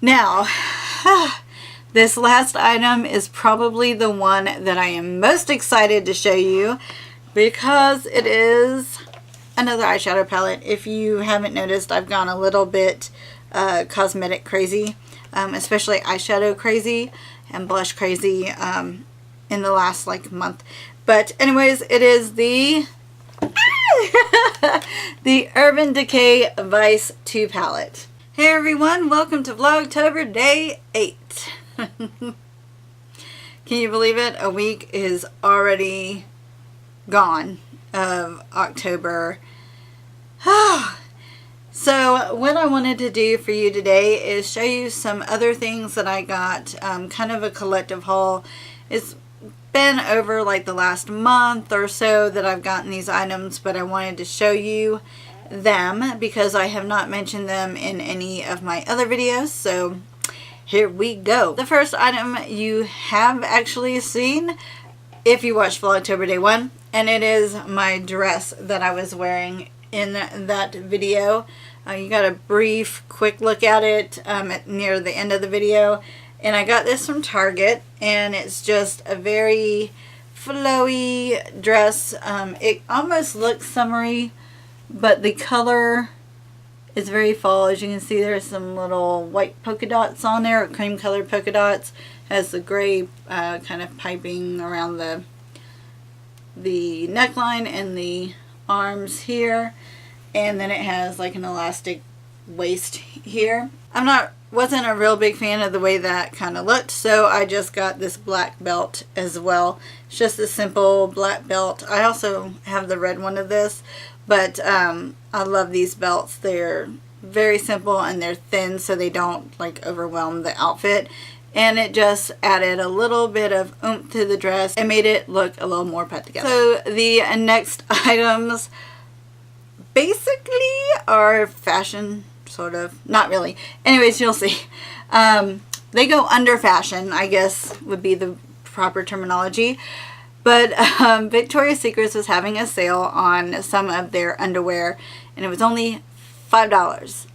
Now, this last item is probably the one that I am most excited to show you because it is another eyeshadow palette. If you haven't noticed, I've gone a little bit cosmetic crazy, especially eyeshadow crazy and blush crazy in the last like month. But anyways, it is the the Urban Decay Vice 2 palette. Hey everyone, welcome to Vlogtober Day 8. Can you believe it? A week is already gone of October. So what I wanted to do for you today is show you some other things that I got, kind of a collective haul. It's been over like the last month or so that I've gotten these items, but I wanted to show you them because I have not mentioned them in any of my other videos. So here we go. The first item you have actually seen if you watched Vlogtober Day 1, and it is my dress that I was wearing in that video. You got a brief quick look at it near the end of the video, and I got this from Target, and it's just a very flowy dress. It almost looks summery, but the color is very fall. As you can see, there's some little white polka dots on there, cream colored polka dots. Has the gray kind of piping around the neckline and the arms here, and then it has like an elastic waist here. Wasn't a real big fan of the way that kind of looked, so I just got this black belt as well. It's just a simple black belt. I also have the red one of this, but I love these belts. They're very simple and they're thin, so they don't like overwhelm the outfit, and it just added a little bit of oomph to the dress and made it look a little more put together. So the next items basically are fashion, sort of. Not really. Anyways, you'll see. They go under fashion, I guess would be the proper terminology. But Victoria's Secret was having a sale on some of their underwear, and it was only $5.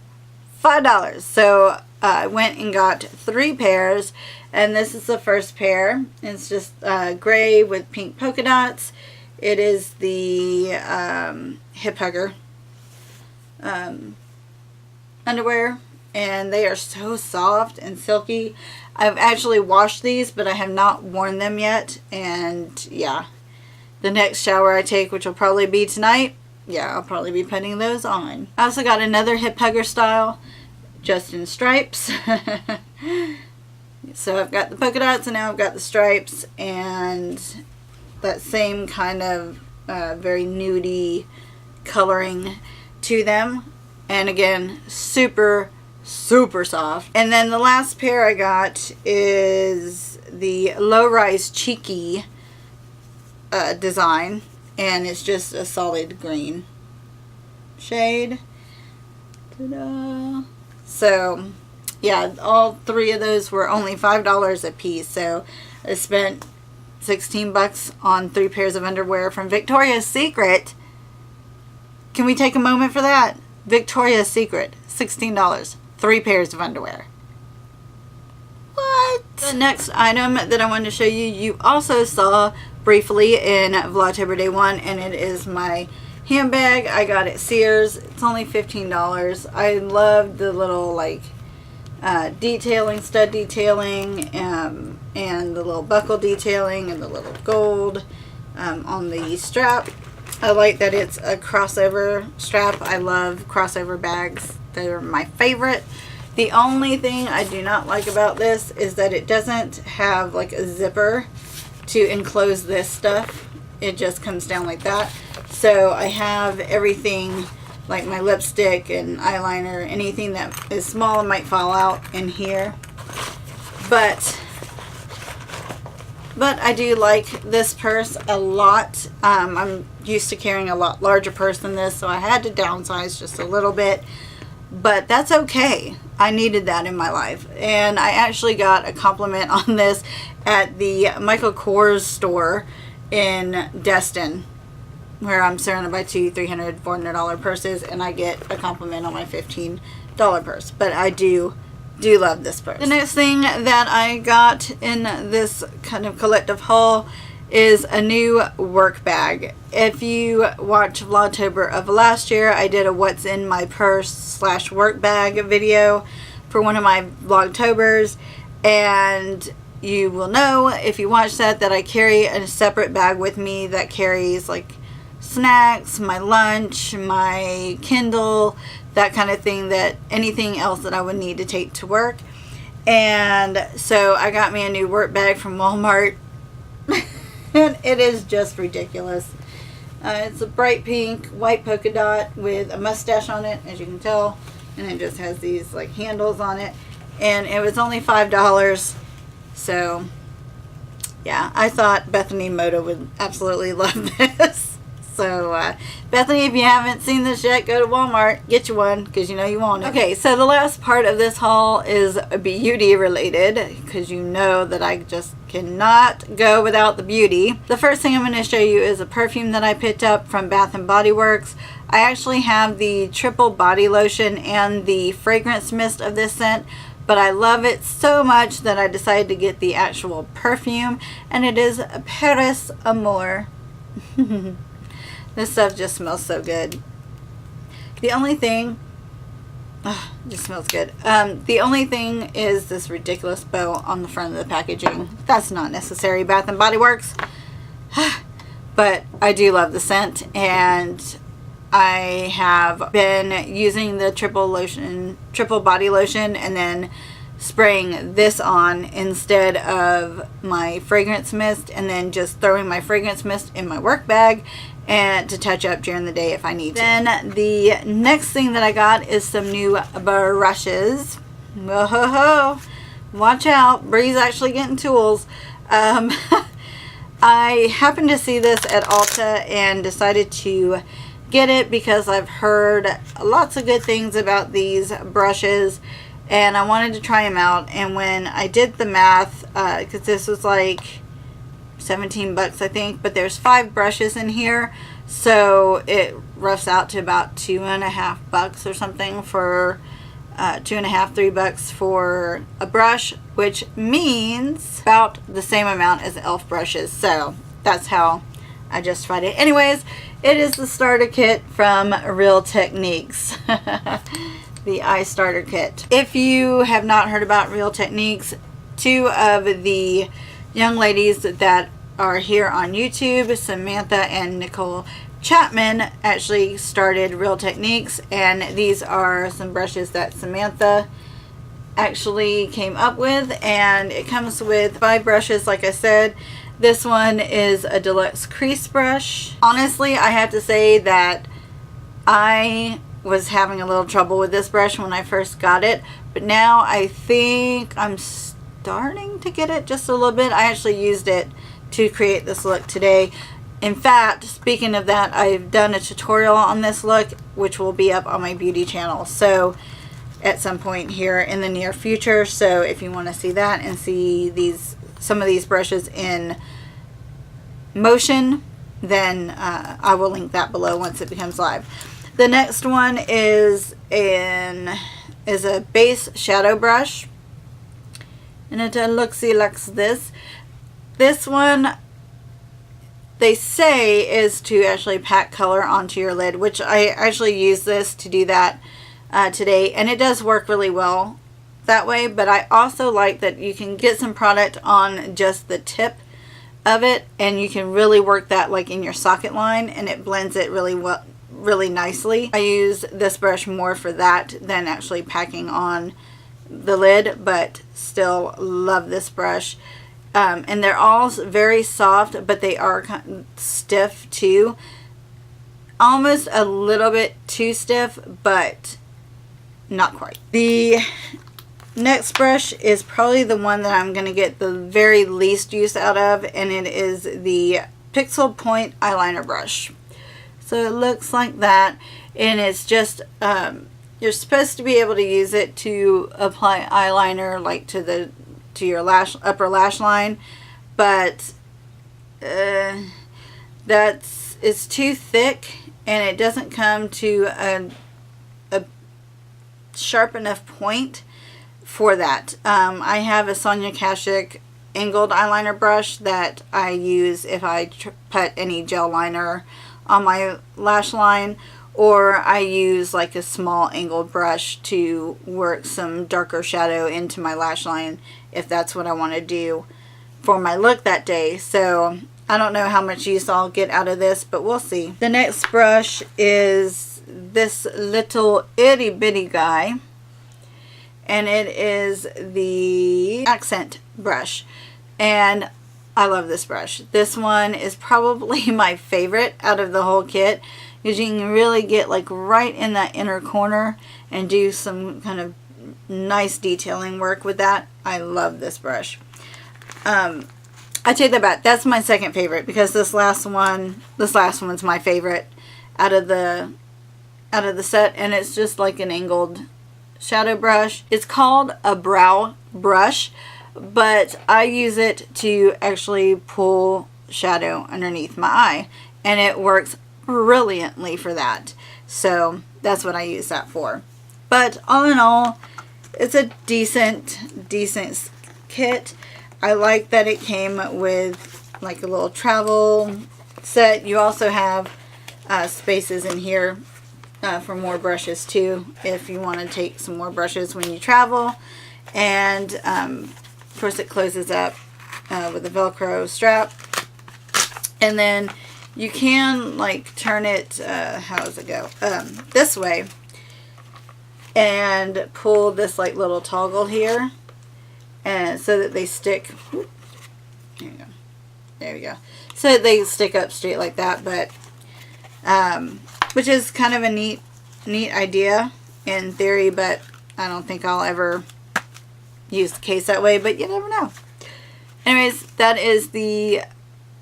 $5. So I went and got 3 pairs, and this is the first pair. It's just gray with pink polka dots. It is the hip hugger underwear, and they are so soft and silky. I've actually washed these, but I have not worn them yet, and yeah, the next shower I take, which will probably be tonight, yeah, I'll probably be putting those on. I also got another hip hugger style, just in stripes. So I've got the polka dots, and now I've got the stripes, and that same kind of very nudie coloring to them, and again, super soft. And then the last pair I got is the low-rise cheeky design, and it's just a solid green shade. Ta-da! So yeah, all 3 of those were only $5 a piece, so I spent 16 bucks on 3 pairs of underwear from Victoria's Secret. Can we take a moment for that? Victoria's Secret, $16, 3 pairs of underwear. What? The next item that I wanted to show you, you also saw briefly in Vlogtober Day 1, and it is my handbag. I got it at Sears. It's only $15. I love the little like detailing, stud detailing, and the little buckle detailing, and the little gold on the strap. I like that it's a crossover strap. I love crossover bags. They're my favorite. The only thing I do not like about this is that it doesn't have like a zipper to enclose this stuff. It just comes down like that. So I have everything, like my lipstick and eyeliner, anything that is small and might fall out in here. But I do like this purse a lot. I'm used to carrying a lot larger purse than this, so I had to downsize just a little bit. But that's okay. I needed that in my life. And I actually got a compliment on this at the Michael Kors store in Destin, where I'm surrounded by $200, $300, $400 purses, and I get a compliment on my $15 purse. But I do do love this purse. The next thing that I got in this kind of collective haul is a new work bag. If you watch Vlogtober of last year, I did a what's in my purse / work bag video for one of my Vlogtobers, and you will know if you watch that I carry a separate bag with me that carries like snacks, my lunch, my Kindle, that kind of thing, that anything else that I would need to take to work. And so I got me a new work bag from Walmart. And it is just ridiculous. It's a bright pink, white polka dot with a mustache on it, as you can tell. And it just has these like handles on it. And it was only $5. So, yeah, I thought Bethany Moda would absolutely love this. So, Bethany, if you haven't seen this yet, go to Walmart, get you one, because you know you want it. Okay, so the last part of this haul is beauty related, because you know that I just cannot go without the beauty. The first thing I'm going to show you is a perfume that I picked up from Bath & Body Works. I actually have the triple body lotion and the fragrance mist of this scent, but I love it so much that I decided to get the actual perfume, and it is Paris Amour. This stuff just smells so good. The only thing, it just smells good. The only thing is this ridiculous bow on the front of the packaging. That's not necessary, Bath & Body Works. But I do love the scent, and I have been using the triple body lotion and then spraying this on instead of my fragrance mist, and then just throwing my fragrance mist in my work bag and to touch up during the day if I need to. Then the next thing that I got is some new brushes. Whoa, watch out, Bree's actually getting tools. I happened to see this at Ulta and decided to get it because I've heard lots of good things about these brushes, and I wanted to try them out. And when I did the math, because this was like $17 I think, but there's 5 brushes in here, so it roughs out to about $2.50 or something for $2.50, $3 for a brush, which means about the same amount as e.l.f. brushes. So that's how I justified it. Anyways, it is the starter kit from Real Techniques. The eye starter kit. If you have not heard about Real Techniques, 2 of the young ladies that are here on YouTube, Samantha and Nicole Chapman, actually started Real Techniques, and these are some brushes that Samantha actually came up with, and it comes with 5 brushes. Like I said, this one is a deluxe crease brush. Honestly, I have to say that I was having a little trouble with this brush when I first got it, but now I think I'm starting to get it just a little bit. I actually used it to create this look today. In fact, speaking of that, I've done a tutorial on this look, which will be up on my beauty channel, so at some point here in the near future. So if you want to see that and see some of these brushes in motion, then I will link that below once it becomes live. The next one is a base shadow brush, and it looks like this. This one, they say, is to actually pack color onto your lid, which I actually use this to do that today, and it does work really well that way. But I also like that you can get some product on just the tip of it, and you can really work that like in your socket line, and it blends it really well, really nicely. I use this brush more for that than actually packing on the lid, but still love this brush. And they're all very soft, but they are kind of stiff too. Almost a little bit too stiff, but not quite. The next brush is probably the one that I'm going to get the very least use out of, and it is the Pixel Point eyeliner brush. So it looks like that, and it's just you're supposed to be able to use it to apply eyeliner like to your upper lash line, but it's too thick, and it doesn't come to a sharp enough point for that. I have a Sonia Kashuk angled eyeliner brush that I use if I put any gel liner on my lash line, or I use like a small angled brush to work some darker shadow into my lash line if that's what I want to do for my look that day. So I don't know how much use I'll get out of this, but we'll see. The next brush is this little itty bitty guy, and it is the accent brush, and I love this brush. This one is probably my favorite out of the whole kit, because you can really get like right in that inner corner and do some kind of nice detailing work with that. I love this brush. I take that back. That's my second favorite, because this last one's my favorite out of the set, and it's just like an angled shadow brush. It's called a brow brush, but I use it to actually pull shadow underneath my eye, and it works brilliantly for that. So that's what I use that for. But all in all, it's a decent kit. I like that it came with like a little travel set. You also have spaces in here for more brushes too, if you want to take some more brushes when you travel. And of course it closes up with a Velcro strap. And then you can like turn it, how does it go? This way, and pull this like little toggle here, and so that they stick. There you go. There we go. So that they stick up straight like that. But which is kind of a neat idea in theory, but I don't think I'll ever use the case that way, but you never know. Anyways, that is the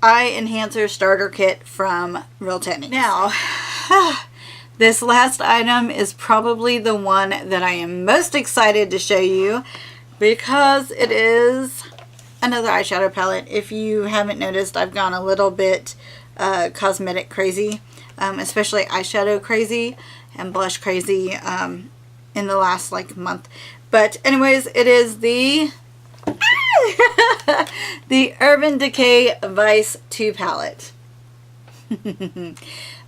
Eye Enhancer Starter Kit from Real Techniques. Now, this last item is probably the one that I am most excited to show you, because it is another eyeshadow palette. If you haven't noticed, I've gone a little bit cosmetic crazy, especially eyeshadow crazy and blush crazy in the last like month. But anyways, it is the the Urban Decay Vice 2 palette.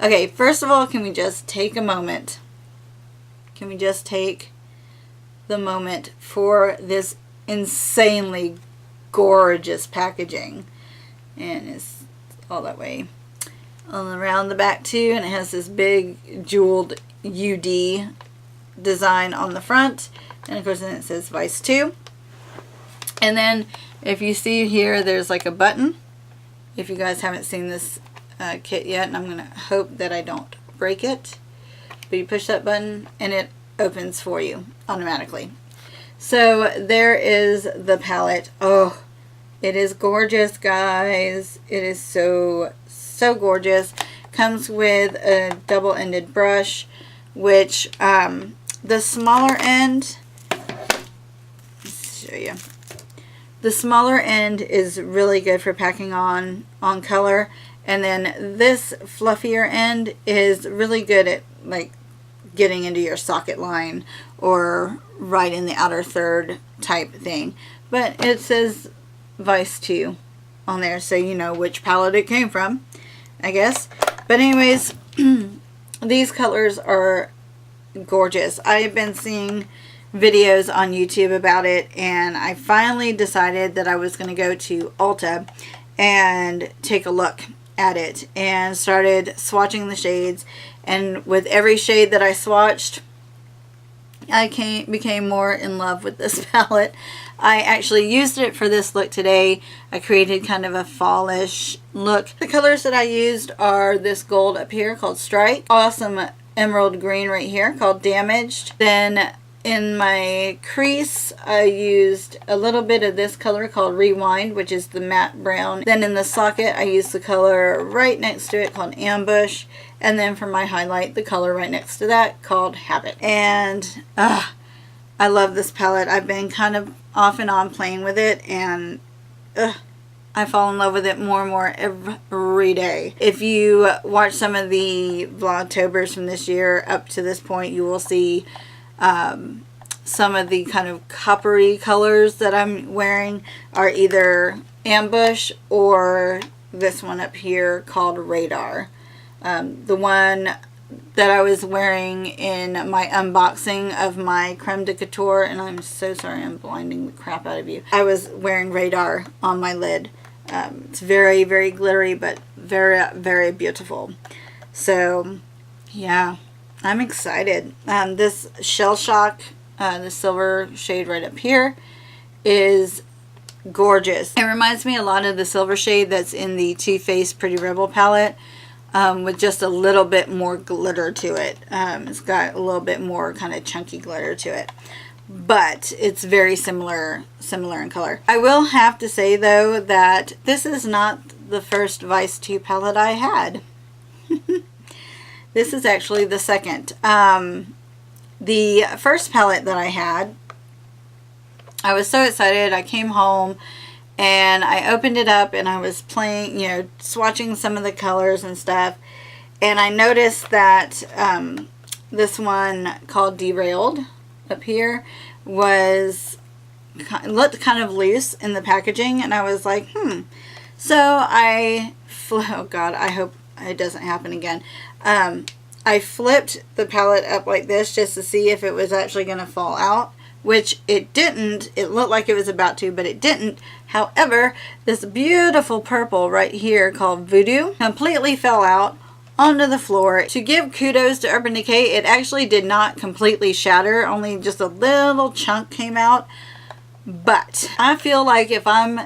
Okay, first of all, can we just take a moment? Can we just take the moment for this insanely gorgeous packaging? And it's all that way all around the back too, and it has this big jeweled UD design on the front, and of course then it says Vice 2. And then if you see here, there's like a button. If you guys haven't seen this kit yet, and I'm going to hope that I don't break it, but you push that button and it opens for you automatically. So there is the palette. Oh, it is gorgeous, guys. It is so gorgeous. Comes with a double-ended brush, which the smaller end, let's show you. The smaller end is really good for packing on color, and then this fluffier end is really good at like getting into your socket line or right in the outer third type thing. But it says Vice 2 on there, so you know which palette it came from, I guess. But anyways, these colors are gorgeous. I have been seeing videos on YouTube about it, and I finally decided that I was going to go to Ulta and take a look at it, and started swatching the shades. And with every shade that I swatched, I became more in love with this palette. I actually used it for this look today. I created kind of a fallish look. The colors that I used are this gold up here called Strike, awesome emerald green right here called Damaged. Then in my crease, I used a little bit of this color called Rewind, which is the matte brown. Then in the socket, I used the color right next to it called Ambush. And then for my highlight, the color right next to that called Habit. And I love this palette. I've been kind of off and on playing with it, and I fall in love with it more and more every day. If you watch some of the Vlogtobers from this year up to this point, you will see some of the kind of coppery colors that I'm wearing are either Ambush or this one up here called Radar. The one that I was wearing in my unboxing of my Creme de Couture, and I'm so sorry I'm blinding the crap out of you. I was wearing Radar on my lid. It's very, very glittery, but very, very beautiful. So, yeah, I'm excited. This Shell Shock, the silver shade right up here, is gorgeous. It reminds me a lot of the silver shade that's in the Too Faced Pretty Rebel palette, with just a little bit more glitter to it. It's got a little bit more kind of chunky glitter to it. But it's very similar in color. I will have to say though that this is not the first Vice 2 palette I had. This is actually the second. The first palette that I had, I was so excited. I came home and I opened it up and I was playing, swatching some of the colors and stuff. And I noticed that this one called Derailed up here looked kind of loose in the packaging, and I was like, So oh God, I hope it doesn't happen again. I flipped the palette up like this just to see if it was actually going to fall out, which it didn't. It looked like it was about to, but it didn't. However, this beautiful purple right here called Voodoo completely fell out onto the floor. To give kudos to Urban Decay, it actually did not completely shatter, only just a little chunk came out. But I feel like if I'm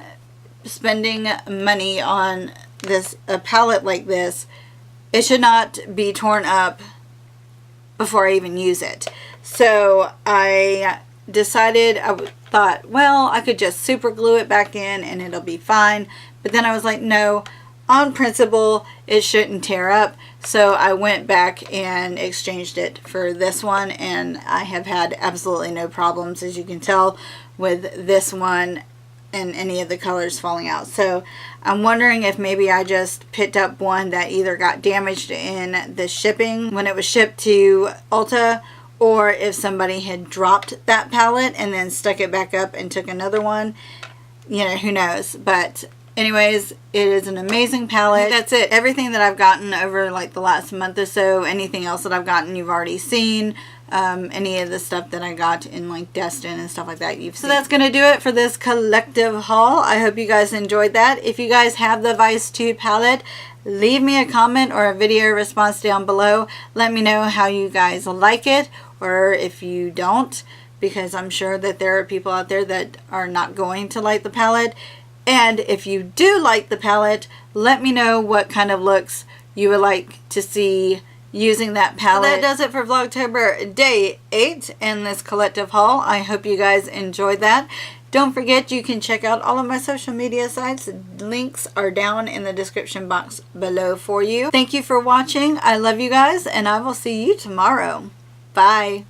spending money on a palette like this, it should not be torn up before I even use it. So I decided, I thought, well, I could just super glue it back in and it'll be fine. But then I was like, no, on principle, it shouldn't tear up. So I went back and exchanged it for this one, and I have had absolutely no problems, as you can tell, with this one and any of the colors falling out. So I'm wondering if maybe I just picked up one that either got damaged in the shipping when it was shipped to Ulta, or if somebody had dropped that palette and then stuck it back up and took another one. Who knows. But anyways, it is an amazing palette. That's it. Everything that I've gotten over like the last month or so, anything else that I've gotten you've already seen. Any of the stuff that I got in like Destin and stuff like that you've seen. So that's going to do it for this collective haul. I hope you guys enjoyed that. If you guys have the Vice 2 palette, leave me a comment or a video response down below. Let me know how you guys like it, or if you don't, because I'm sure that there are people out there that are not going to like the palette. And if you do like the palette, let me know what kind of looks you would like to see using that palette. So that does it for Vlogtober Day 8 and this collective haul. I hope you guys enjoyed that. Don't forget, you can check out all of my social media sites. Links are down in the description box below for you. Thank you for watching. I love you guys, and I will see you tomorrow. Bye.